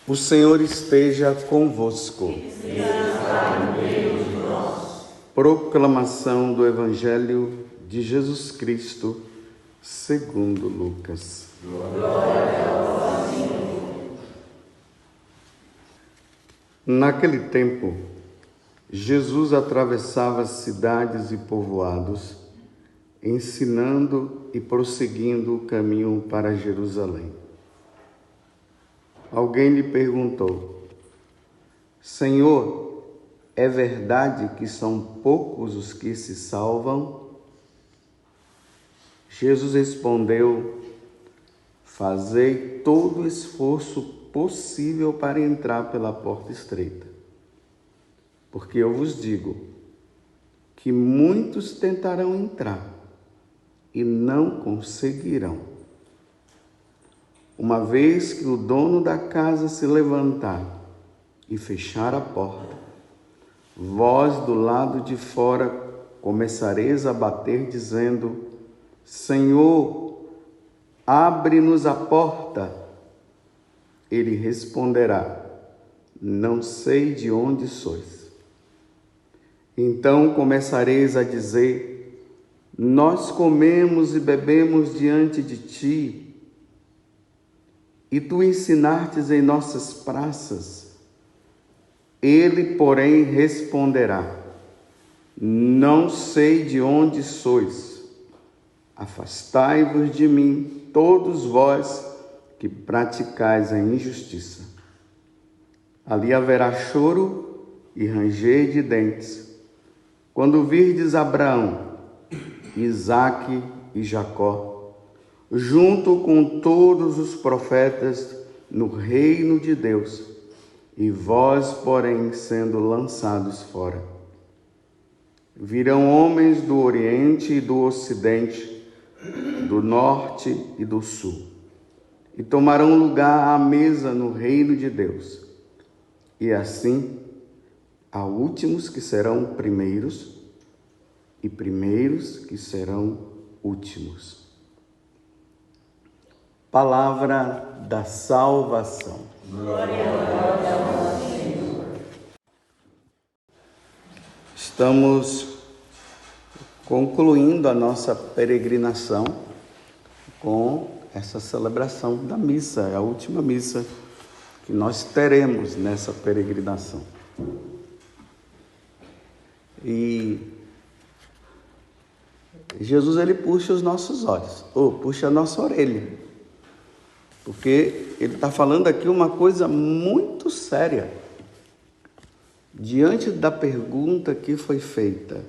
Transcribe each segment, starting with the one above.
O Senhor esteja convosco. Proclamação do Evangelho de Jesus Cristo, segundo Lucas. Naquele tempo, Jesus atravessava cidades e povoados, ensinando e prosseguindo o caminho para Jerusalém. Alguém lhe perguntou: Senhor, é verdade que são poucos os que se salvam? Jesus respondeu: Fazei todo o esforço possível para entrar pela porta estreita. Porque eu vos digo que muitos tentarão entrar e não conseguirão. Uma vez que o dono da casa se levantar e fechar a porta, vós do lado de fora começareis a bater, dizendo: Senhor, abre-nos a porta. Ele responderá: Não sei de onde sois. Então começareis a dizer: Nós comemos e bebemos diante de ti, e tu ensinastes em nossas praças. Ele, porém, responderá: Não sei de onde sois. Afastai-vos de mim, todos vós que praticais a injustiça. Ali haverá choro e ranger de dentes, quando virdes Abraão, Isaque e Jacó, junto com todos os profetas no reino de Deus, e vós, porém, sendo lançados fora. Virão homens do Oriente e do Ocidente, do Norte e do Sul, e tomarão lugar à mesa no reino de Deus. E assim, há últimos que serão primeiros, e primeiros que serão últimos. Palavra da salvação. Glória a Deus, Senhor. Estamos concluindo a nossa peregrinação com essa celebração da missa, é a última missa que nós teremos nessa peregrinação. E Jesus, ele puxa os nossos olhos, ou puxa a nossa orelha, porque ele está falando aqui uma coisa muito séria. Diante da pergunta que foi feita: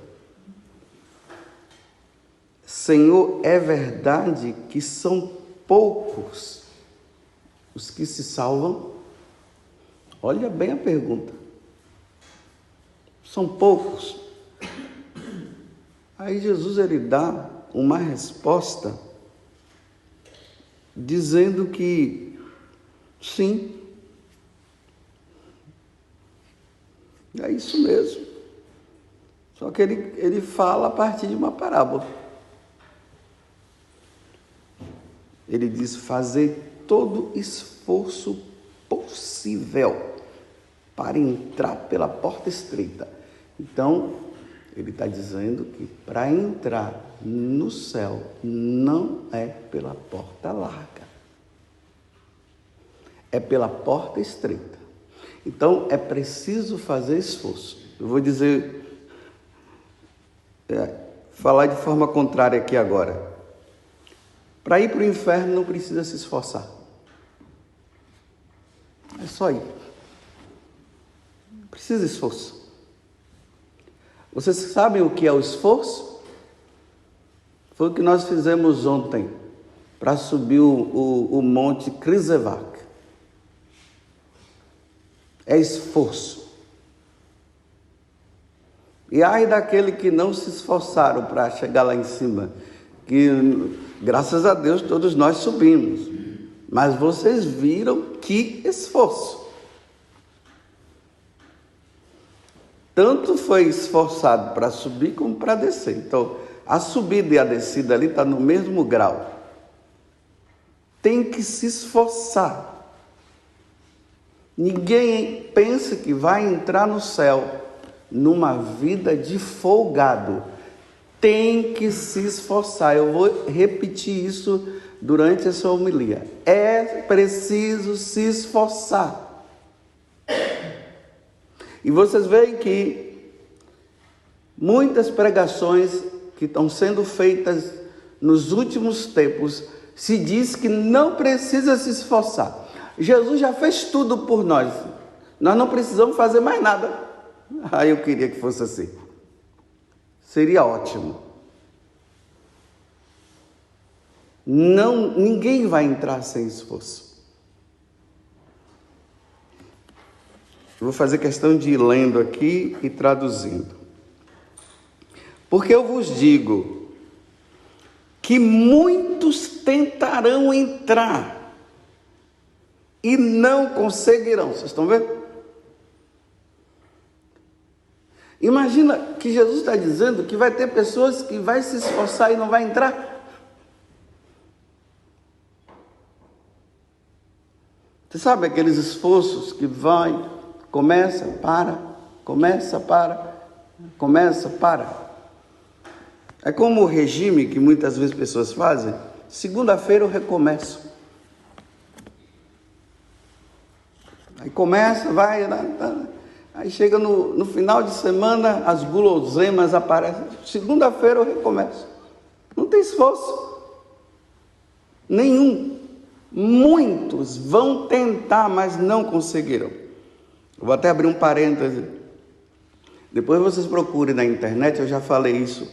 Senhor, é verdade que são poucos os que se salvam? Olha bem a pergunta. São poucos. Aí Jesus, ele dá uma resposta dizendo que sim, é isso mesmo. Só que ele fala a partir de uma parábola. Ele diz: fazer todo esforço possível para entrar pela porta estreita. Então, ele está dizendo que para entrar no céu não é pela porta larga, é pela porta estreita. Então, é preciso fazer esforço. Eu vou falar de forma contrária aqui agora. Para ir para o inferno não precisa se esforçar. É só ir. Precisa de esforço. Vocês sabem o que é o esforço? Foi o que nós fizemos ontem para subir o Monte Križevák. É esforço. E ai daquele que não se esforçaram para chegar lá em cima, que graças a Deus todos nós subimos, mas vocês viram que esforço. Tanto foi esforçado para subir como para descer. Então, a subida e a descida ali está no mesmo grau. Tem que se esforçar. Ninguém pensa que vai entrar no céu numa vida de folgado. Tem que se esforçar. Eu vou repetir isso durante essa homilia. É preciso se esforçar. E vocês veem que muitas pregações que estão sendo feitas nos últimos tempos se diz que não precisa se esforçar. Jesus já fez tudo por nós. Nós não precisamos fazer mais nada. Eu queria que fosse assim. Seria ótimo. Não, ninguém vai entrar sem esforço. Eu vou fazer questão de ir lendo aqui e traduzindo. Porque eu vos digo que muitos tentarão entrar e não conseguirão. Vocês estão vendo? Imagina que Jesus está dizendo que vai ter pessoas que vai se esforçar e não vai entrar. Você sabe aqueles esforços que vai, começa, para, começa, para, começa, para. É como o regime que muitas vezes pessoas fazem. Segunda-feira eu recomeço. Aí começa, vai, aí chega no final de semana, as guloseimas aparecem. Segunda-feira eu recomeço. Não tem esforço nenhum. Muitos vão tentar, mas não conseguirão. Eu vou até abrir um parêntese. Depois vocês procurem na internet, eu já falei isso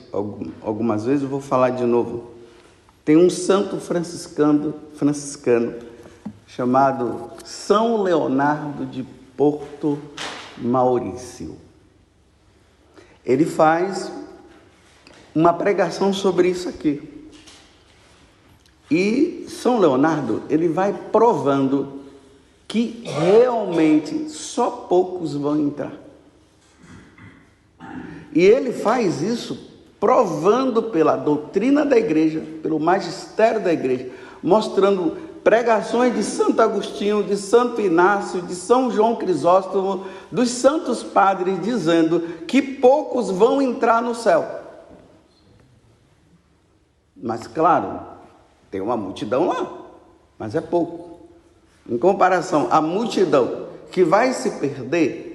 algumas vezes, eu vou falar de novo. Tem um santo franciscano chamado São Leonardo de Porto Maurício. Ele faz uma pregação sobre isso aqui. E São Leonardo, ele vai provando que realmente só poucos vão entrar. E ele faz isso provando pela doutrina da igreja, pelo magistério da igreja, mostrando pregações de Santo Agostinho, de Santo Inácio, de São João Crisóstomo, dos santos padres, dizendo que poucos vão entrar no céu. Mas claro, tem uma multidão lá, mas é pouco. Em comparação à multidão que vai se perder,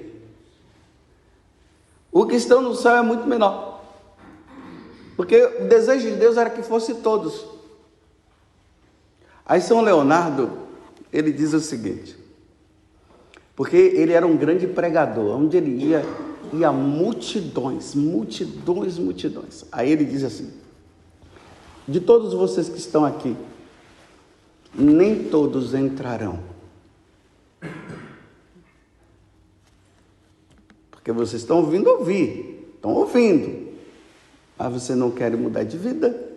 o que estão no céu é muito menor. Porque o desejo de Deus era que fosse todos. Aí São Leonardo, ele diz o seguinte, porque ele era um grande pregador, onde ele ia multidões. Aí ele diz assim, de todos vocês que estão aqui, nem todos entrarão. Porque vocês estão ouvindo, mas vocês não querem mudar de vida.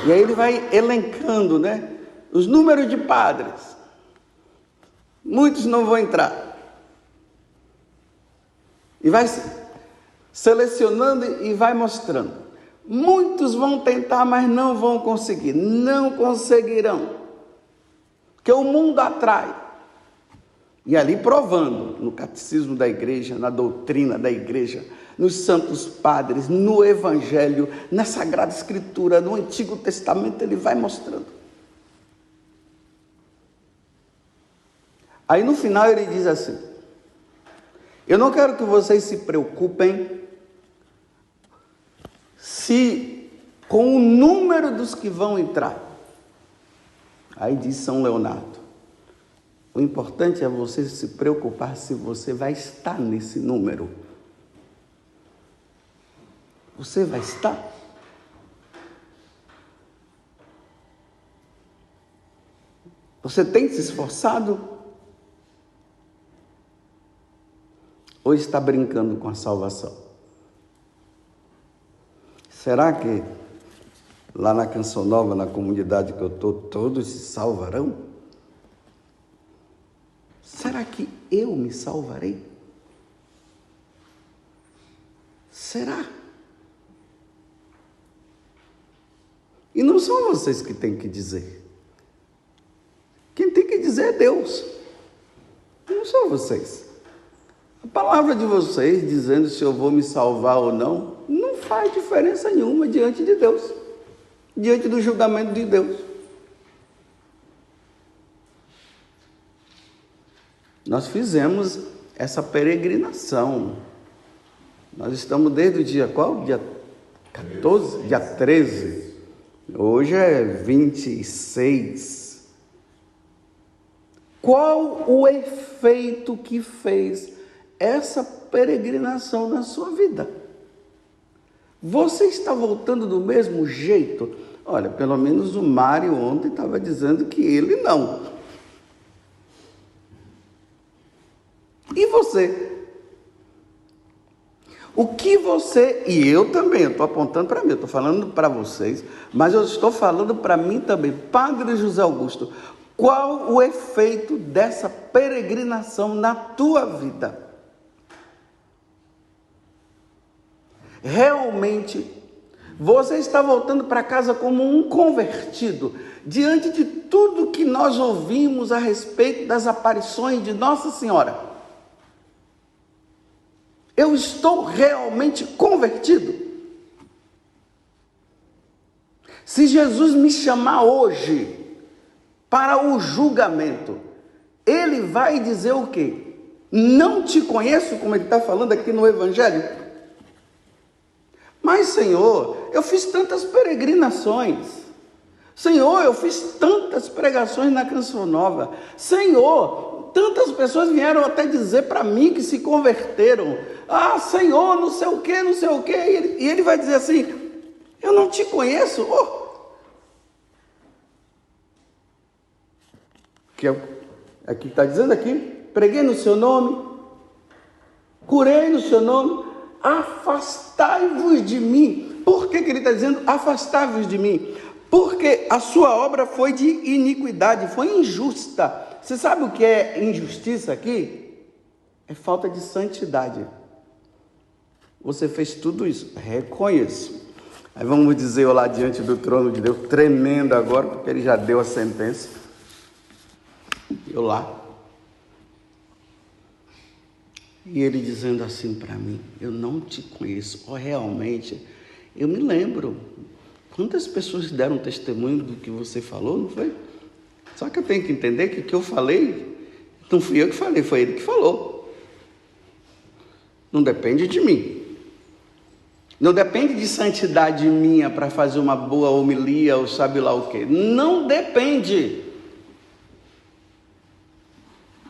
E aí ele vai elencando, os números de padres. Muitos não vão entrar. E vai selecionando e vai mostrando. Muitos vão tentar, mas não vão conseguir. Não conseguirão. Porque o mundo atrai. E ali provando, no catecismo da igreja, na doutrina da igreja, nos santos padres, no evangelho, na Sagrada Escritura, no Antigo Testamento, ele vai mostrando. Aí no final ele diz assim, eu não quero que vocês se preocupem com o número dos que vão entrar. Aí diz São Leonardo, o importante é você se preocupar se você vai estar nesse número. Você vai estar? Você tem se esforçado? Ou está brincando com a salvação? Será que lá na Canção Nova, na comunidade que eu estou, todos se salvarão? Será que eu me salvarei? Será? E não são vocês que têm que dizer. Quem tem que quer dizer é Deus, não são vocês. A palavra de vocês dizendo se eu vou me salvar ou não, não faz diferença nenhuma diante de Deus, diante do julgamento de Deus. Nós fizemos essa peregrinação. Nós estamos desde o dia qual? Dia 14? Dia 13. Hoje é 26. Qual o efeito que fez essa peregrinação na sua vida? Você está voltando do mesmo jeito? Olha, pelo menos o Mário ontem estava dizendo que ele não. E você? O que você, e eu também, eu estou apontando para mim, eu estou falando para vocês, mas eu estou falando para mim também, Padre José Augusto, qual o efeito dessa peregrinação na tua vida? Realmente, você está voltando para casa como um convertido, diante de tudo que nós ouvimos a respeito das aparições de Nossa Senhora. Eu estou realmente convertido? Se Jesus me chamar hoje para o julgamento, ele vai dizer o quê? Não te conheço, como ele está falando aqui no Evangelho? Mas, Senhor, eu fiz tantas peregrinações. Senhor, eu fiz tantas pregações na Canção Nova. Senhor, tantas pessoas vieram até dizer para mim que se converteram. Ah, Senhor, não sei o quê, não sei o quê. E ele vai dizer assim, eu não te conheço. Que aqui está dizendo aqui, preguei no seu nome, curei no seu nome, afastai-vos de mim. Por que ele está dizendo afastai-vos de mim? Porque a sua obra foi de iniquidade, foi injusta. Você sabe o que é injustiça aqui? É falta de santidade. Você fez tudo isso, reconheço. Aí vamos dizer eu lá diante do trono de Deus, tremendo agora, porque ele já deu a sentença. Eu lá. E ele dizendo assim para mim, eu não te conheço. Realmente, eu me lembro. Quantas pessoas deram testemunho do que você falou, não foi? Só que eu tenho que entender que o que eu falei, não fui eu que falei, foi ele que falou. Não depende de mim. Não depende de santidade minha para fazer uma boa homilia ou sabe lá o quê. Não depende.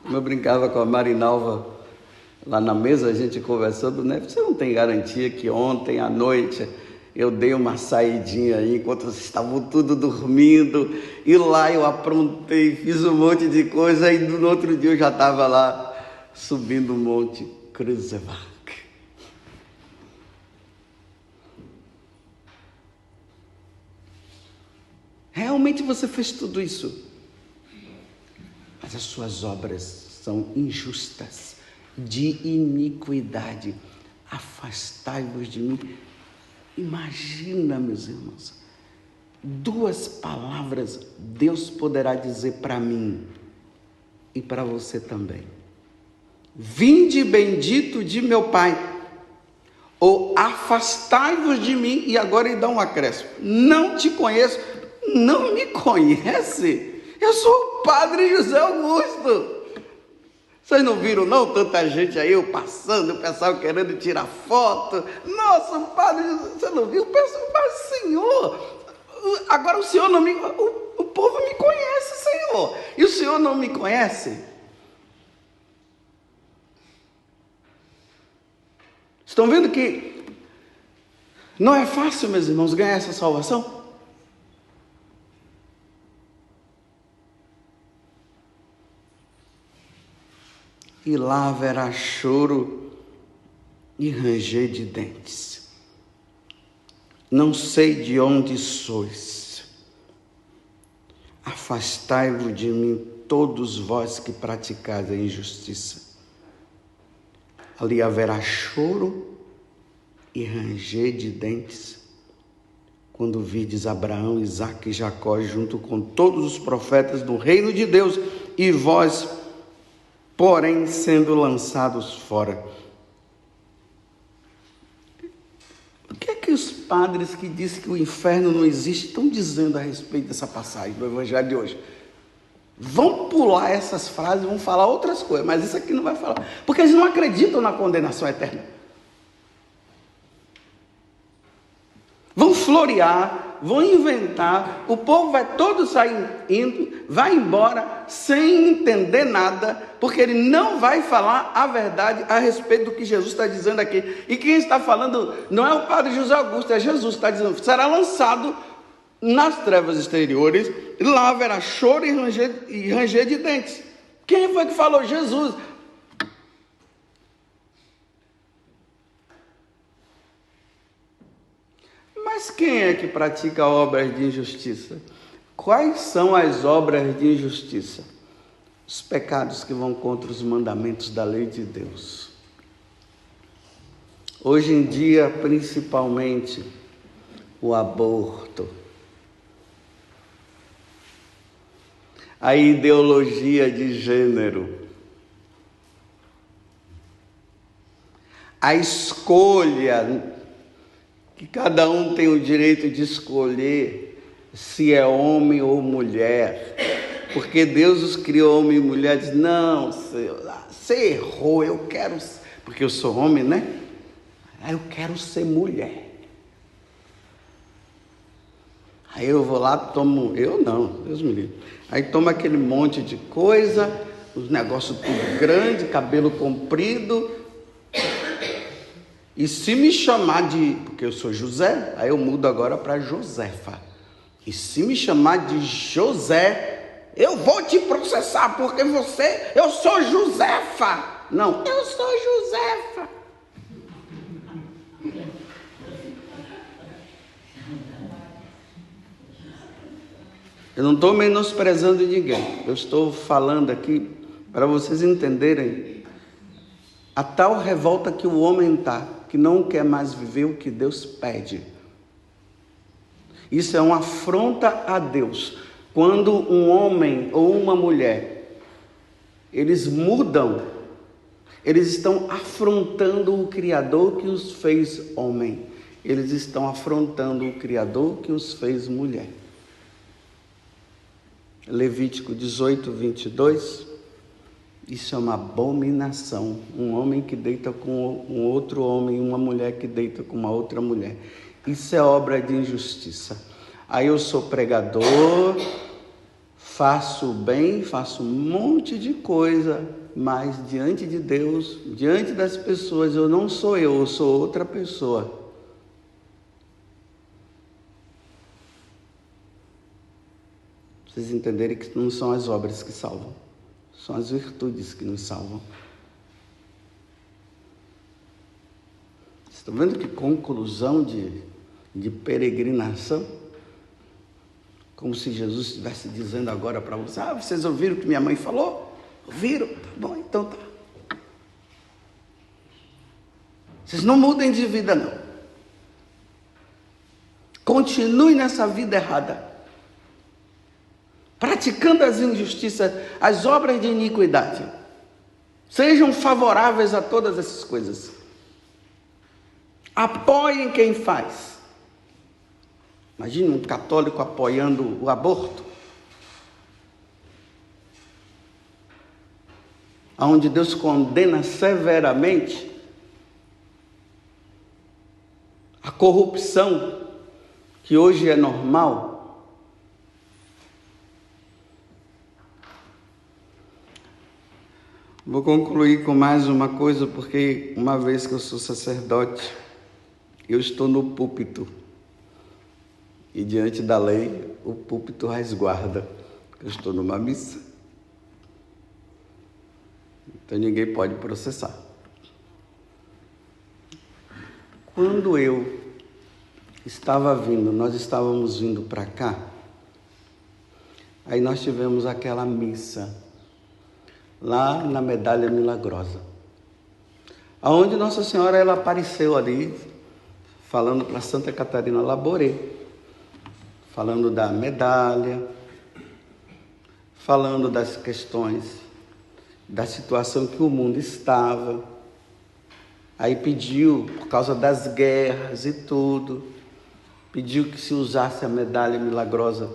Como eu brincava com a Marinalva lá na mesa, a gente conversando, né? Você não tem garantia que ontem à noite eu dei uma saidinha aí, enquanto vocês estavam tudo dormindo, e lá eu aprontei, fiz um monte de coisa, e no outro dia eu já estava lá, subindo o monte Kruzevak. Realmente você fez tudo isso, mas as suas obras são injustas, de iniquidade. Afastai-vos de mim. Imagina, meus irmãos, 2 palavras Deus poderá dizer para mim e para você também. Vinde bendito de meu Pai, ou afastai-vos de mim, e agora ele dá um acréscimo. Não te conheço. Não me conhece? Eu sou o Padre José Augusto. Vocês não viram não? Tanta gente aí, eu passando, o pessoal querendo tirar foto. Nossa, Padre José, você não viu? O pessoal, mas Senhor, agora o Senhor não me... O povo me conhece, Senhor. E o Senhor não me conhece? Estão vendo que não é fácil, meus irmãos, ganhar essa salvação? E lá haverá choro e ranger de dentes. Não sei de onde sois. Afastai-vos de mim, todos vós que praticais a injustiça. Ali haverá choro e ranger de dentes, quando vides Abraão, Isaque e Jacó junto com todos os profetas do reino de Deus, e vós, porém, sendo lançados fora. O que é que os padres que dizem que o inferno não existe estão dizendo a respeito dessa passagem do Evangelho de hoje? Vão pular essas frases, vão falar outras coisas, mas isso aqui não vai falar, porque eles não acreditam na condenação eterna. Vão florear, vão inventar, o povo vai todo sair indo, vai embora sem entender nada, porque ele não vai falar a verdade a respeito do que Jesus está dizendo aqui. E quem está falando não é o padre José Augusto, é Jesus que está dizendo, será lançado nas trevas exteriores, e lá haverá choro e ranger de dentes. Quem foi que falou? Jesus. Mas quem é que pratica obras de injustiça? Quais são as obras de injustiça? Os pecados que vão contra os mandamentos da lei de Deus. Hoje em dia, principalmente, o aborto. A ideologia de gênero. A escolha, que cada um tem o direito de escolher se é homem ou mulher, porque Deus os criou homem e mulher, diz, não, você errou, eu quero, porque eu sou homem, né? Eu quero ser mulher. Aí eu vou lá, tomo, eu não, Deus me livre. Aí tomo aquele monte de coisa, os negócios tudo grande, cabelo comprido. E se me chamar de, porque eu sou José, aí eu mudo agora para Josefa. E se me chamar de José, eu vou te processar, porque eu sou Josefa. Não, eu sou Josefa. Eu não estou menosprezando ninguém. Eu estou falando aqui para vocês entenderem a tal revolta que o homem está, que não quer mais viver o que Deus pede. Isso é uma afronta a Deus. Quando um homem ou uma mulher, eles mudam, eles estão afrontando o Criador que os fez homem. Eles estão afrontando o Criador que os fez mulher. Levítico 18, 22, isso é uma abominação. Um homem que deita com um outro homem, uma mulher que deita com uma outra mulher. Isso é obra de injustiça. Aí eu sou pregador, faço bem, faço um monte de coisa, mas diante de Deus, diante das pessoas, eu não sou eu sou outra pessoa. Vocês entenderem que não são as obras que salvam, são as virtudes que nos salvam. Vocês estão vendo que conclusão de peregrinação? Como se Jesus estivesse dizendo agora para vocês, vocês ouviram o que minha mãe falou? Ouviram? Tá bom, então tá. Vocês não mudem de vida não. Continue nessa vida errada. Praticando as injustiças, as obras de iniquidade. Sejam favoráveis a todas essas coisas. Apoiem quem faz. Imagine um católico apoiando o aborto. Onde Deus condena severamente a corrupção, que hoje é normal. Vou concluir com mais uma coisa, porque uma vez que eu sou sacerdote, eu estou no púlpito. E diante da lei, o púlpito resguarda. Eu estou numa missa. Então ninguém pode processar. Quando eu estava vindo, nós estávamos vindo para cá, aí nós tivemos aquela missa lá na Medalha Milagrosa, aonde Nossa Senhora ela apareceu ali, falando para Santa Catarina Laboré, falando da medalha, falando das questões, da situação que o mundo estava. Aí pediu, por causa das guerras e tudo, pediu que se usasse a medalha milagrosa,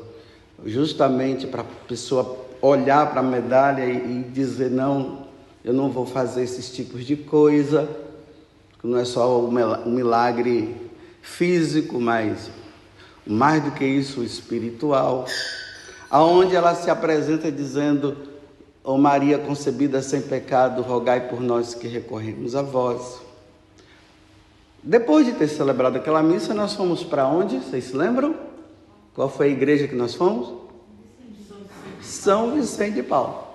justamente para a pessoa olhar para a medalha e dizer: não, eu não vou fazer esses tipos de coisa, que não é só um milagre físico, mas mais do que isso, espiritual. Aonde ela se apresenta dizendo: ó Maria concebida sem pecado, rogai por nós que recorremos a vós. Depois de ter celebrado aquela missa, nós fomos para onde? Vocês se lembram? Qual foi a igreja que nós fomos? São Vicente de Paulo,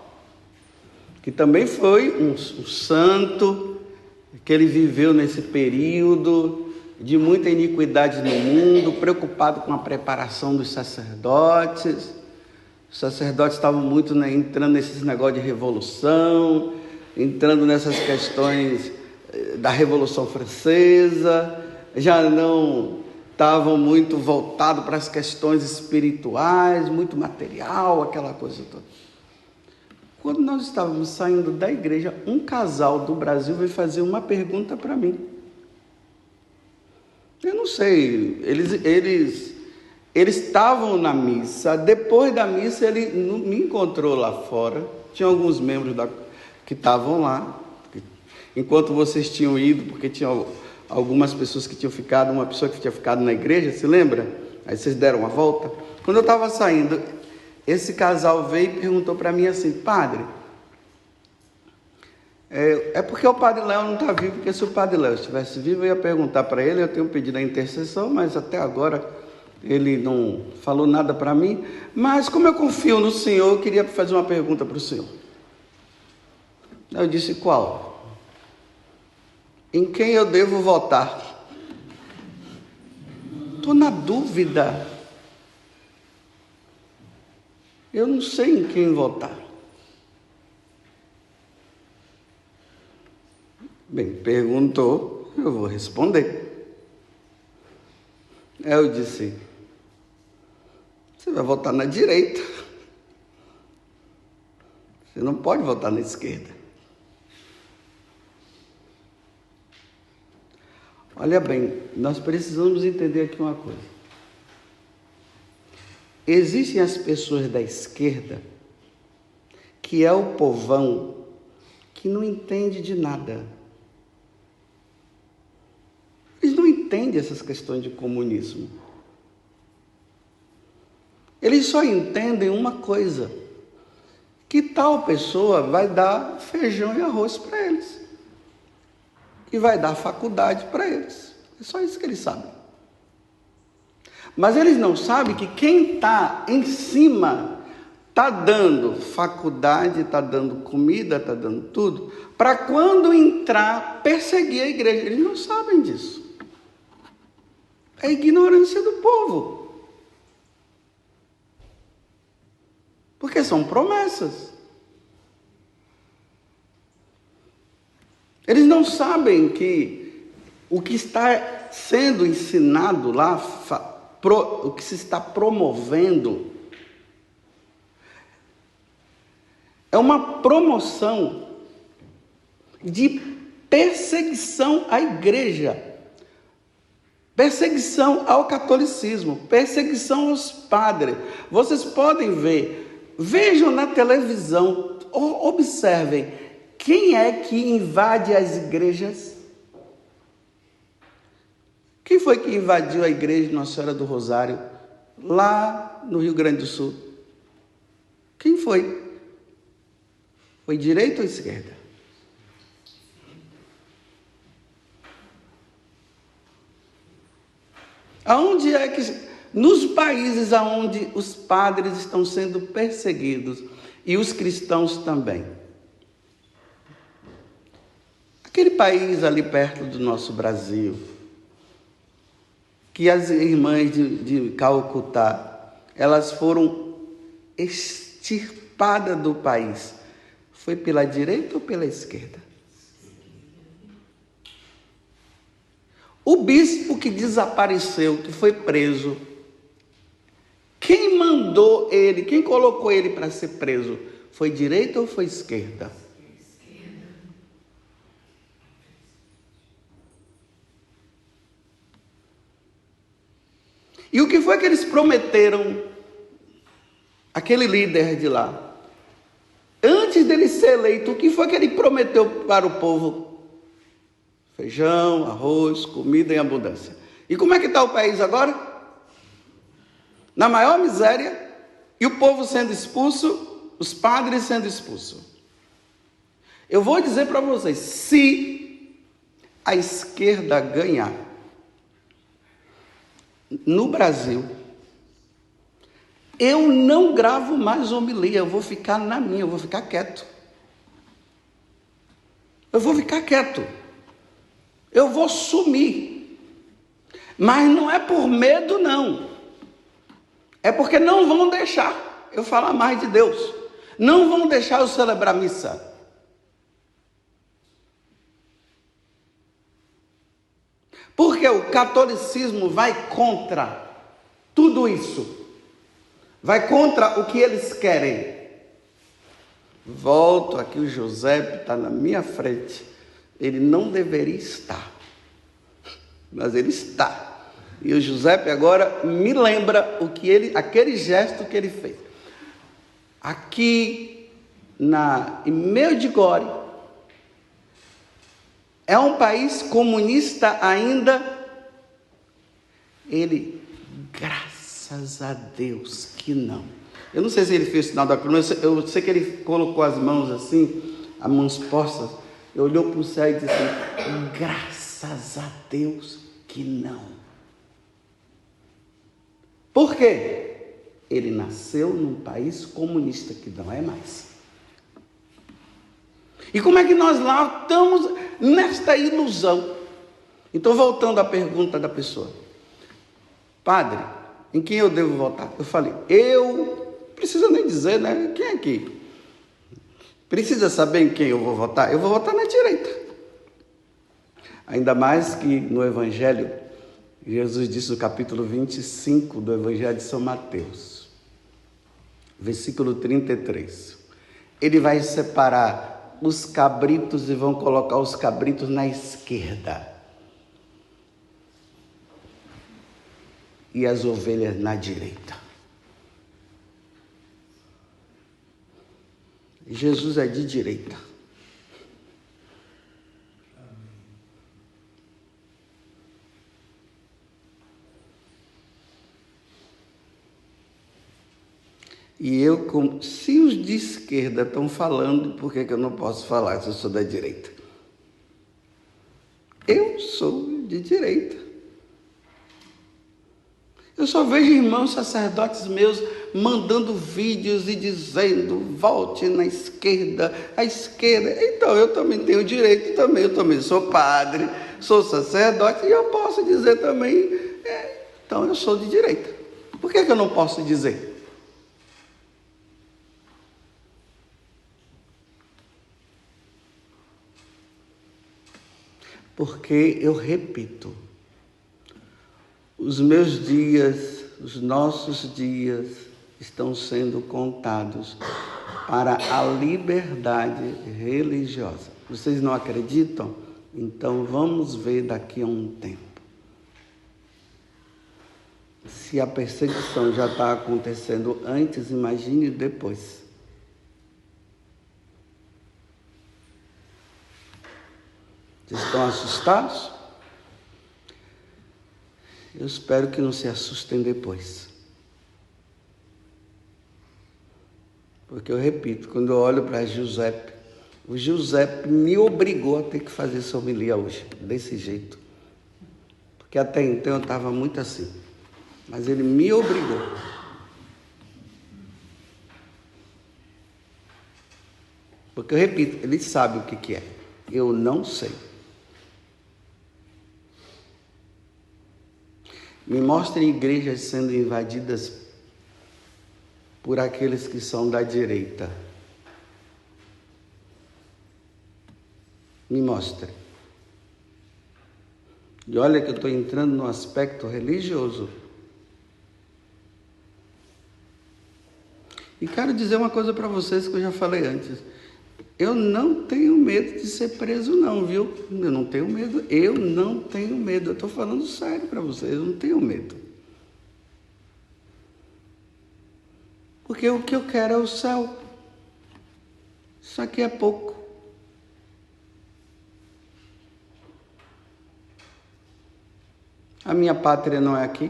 que também foi um santo, que ele viveu nesse período de muita iniquidade no mundo, preocupado com a preparação dos sacerdotes. Os sacerdotes estavam muito entrando nesses negócios de revolução, entrando nessas questões da Revolução Francesa, já não estavam muito voltados para as questões espirituais, muito material, aquela coisa toda. Quando nós estávamos saindo da igreja, um casal do Brasil veio fazer uma pergunta para mim. Eu não sei, eles estavam na missa. Depois da missa ele me encontrou lá fora, tinha alguns membros que estavam lá, enquanto vocês tinham ido, porque tinha algumas pessoas que tinham ficado, uma pessoa que tinha ficado na igreja, se lembra? Aí vocês deram uma volta. Quando eu estava saindo, esse casal veio e perguntou para mim assim: padre, é porque o Padre Léo não está vivo, porque se o Padre Léo estivesse vivo, eu ia perguntar para ele, eu tenho pedido a intercessão, mas até agora ele não falou nada para mim. Mas como eu confio no Senhor, eu queria fazer uma pergunta para o Senhor. Eu disse: qual? Em quem eu devo votar? Estou na dúvida. Eu não sei em quem votar. Bem, perguntou, eu vou responder. Eu disse: você vai votar na direita. Você não pode votar na esquerda. Olha bem, nós precisamos entender aqui uma coisa. Existem as pessoas da esquerda, que é o povão que não entende de nada. Eles não entendem essas questões de comunismo. Eles só entendem uma coisa: que tal pessoa vai dar feijão e arroz para eles. E vai dar faculdade para eles. É só isso que eles sabem. Mas eles não sabem que quem está em cima está dando faculdade, está dando comida, está dando tudo, para quando entrar, perseguir a igreja. Eles não sabem disso. É a ignorância do povo. Porque são promessas. Eles não sabem que o que está sendo ensinado lá, o que se está promovendo, é uma promoção de perseguição à igreja, perseguição ao catolicismo, perseguição aos padres. Vocês podem ver, vejam na televisão, observem. Quem é que invade as igrejas? Quem foi que invadiu a igreja de Nossa Senhora do Rosário, lá no Rio Grande do Sul? Quem foi? Foi direita ou esquerda? Aonde é que... Nos países onde os padres estão sendo perseguidos, e os cristãos também. Aquele país ali perto do nosso Brasil, que as irmãs de Calcutá, elas foram extirpadas do país. Foi pela direita ou pela esquerda? O bispo que desapareceu, que foi preso, Quem mandou ele, quem colocou ele para ser preso? Foi direita ou foi esquerda? E o que foi que eles prometeram, aquele líder de lá? Antes dele ser eleito, o que foi que ele prometeu para o povo? Feijão, arroz, comida em abundância. E como é que está o país agora? Na maior miséria, e o povo sendo expulso, os padres sendo expulsos. Eu vou dizer para vocês, se a esquerda ganhar no Brasil, eu não gravo mais homilia, eu vou ficar na minha, eu vou ficar quieto. Eu vou ficar quieto. Eu vou sumir. Mas não é por medo, não. É porque não vão deixar eu falar mais de Deus. Não vão deixar eu celebrar missa. Porque o catolicismo vai contra tudo isso. Vai contra o que eles querem. Volto aqui, o José está na minha frente. Ele não deveria estar, mas ele está. E o José agora me lembra aquele gesto que ele fez. Aqui em Medjugorje, é um país comunista ainda. Ele, graças a Deus que não. Eu não sei se ele fez o sinal da cruz, eu sei que ele colocou as mãos assim, as mãos postas, olhou para o céu e disse assim, graças a Deus que não. Por quê? Ele nasceu num país comunista que não é mais. E como é que nós lá estamos nesta ilusão? Então, voltando à pergunta da pessoa. Padre, em quem eu devo votar? Eu falei, não precisa nem dizer, né? Quem é que precisa saber em quem eu vou votar? Eu vou votar na direita. Ainda mais que no Evangelho, Jesus disse no capítulo 25 do Evangelho de São Mateus, versículo 33. Ele vai separar os cabritos e vão colocar os cabritos na esquerda e as ovelhas na direita. Jesus é de direita. E se os de esquerda estão falando, por que eu não posso falar se eu sou da direita? Eu sou de direita. Eu só vejo irmãos sacerdotes meus mandando vídeos e dizendo, volte na esquerda, à esquerda. Então eu também tenho direito, eu também sou padre, sou sacerdote e eu posso dizer também, então eu sou de direita. Por que eu não posso dizer? Porque eu repito, os meus dias, os nossos dias estão sendo contados para a liberdade religiosa. Vocês não acreditam? Então vamos ver daqui a um tempo. Se a perseguição já está acontecendo antes, imagine depois. Vocês estão assustados? Eu espero que não se assustem depois. Porque eu repito, quando eu olho para Giuseppe, o Giuseppe me obrigou a ter que fazer essa homilia hoje, desse jeito. Porque até então eu estava muito assim. Mas ele me obrigou. Porque eu repito, ele sabe o que é. Eu não sei. Me mostrem igrejas sendo invadidas por aqueles que são da direita. Me mostrem. E olha que eu estou entrando no aspecto religioso. E quero dizer uma coisa para vocês que eu já falei antes. Eu não tenho medo de ser preso não, viu? Eu não tenho medo. Eu não tenho medo. Eu estou falando sério para vocês. Eu não tenho medo. Porque o que eu quero é o céu. Isso aqui é pouco. A minha pátria não é aqui.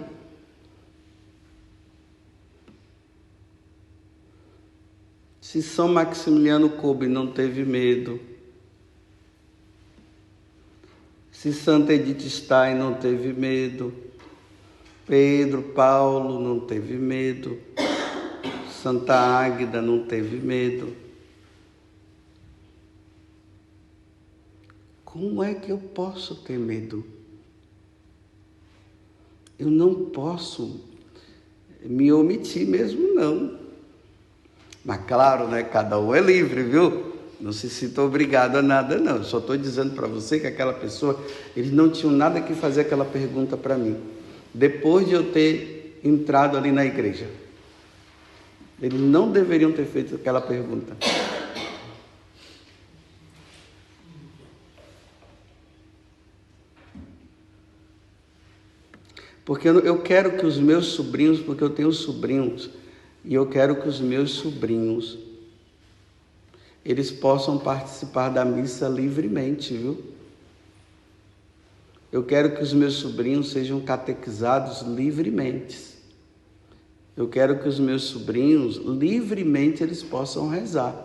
Se São Maximiliano Kolbe não teve medo, se Santa Edith Stein não teve medo, Pedro Paulo não teve medo, Santa Águeda não teve medo, como é que eu posso ter medo? Eu não posso me omitir mesmo, não. Mas claro, né? Cada um é livre, viu? Não se sinta obrigado a nada, não. Eu só estou dizendo para você que aquela pessoa, eles não tinham nada que fazer aquela pergunta para mim. Depois de eu ter entrado ali na igreja. Eles não deveriam ter feito aquela pergunta. Porque eu quero que os meus sobrinhos, porque eu tenho sobrinhos, e eu quero que os meus sobrinhos, eles possam participar da missa livremente, viu? Eu quero que os meus sobrinhos sejam catequizados livremente. Eu quero que os meus sobrinhos, livremente, eles possam rezar.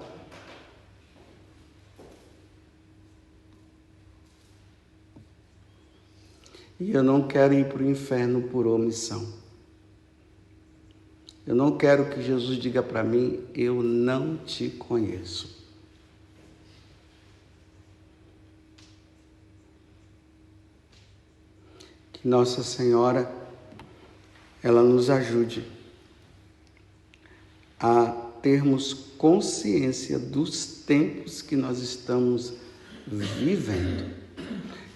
E eu não quero ir para o inferno por omissão. Eu não quero que Jesus diga para mim, eu não te conheço. Que Nossa Senhora, ela nos ajude a termos consciência dos tempos que nós estamos vivendo,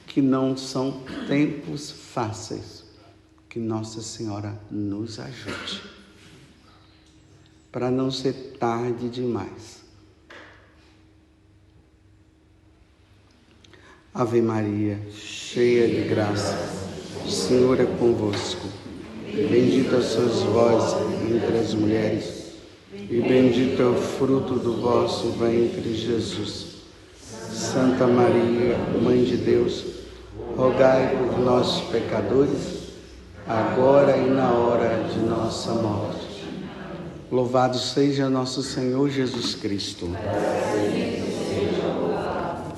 que não são tempos fáceis. Que Nossa Senhora nos ajude, para não ser tarde demais. Ave Maria, cheia de graça, o Senhor é convosco. Bendita sois vós entre as mulheres, e bendito é o fruto do vosso ventre, Jesus. Santa Maria, Mãe de Deus, rogai por nós pecadores, agora e na hora de nossa morte. Louvado seja nosso Senhor Jesus Cristo.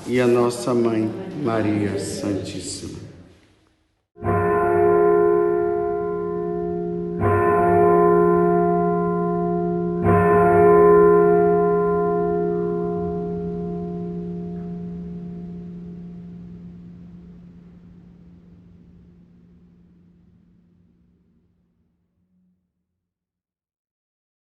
E a nossa Mãe, Maria Santíssima.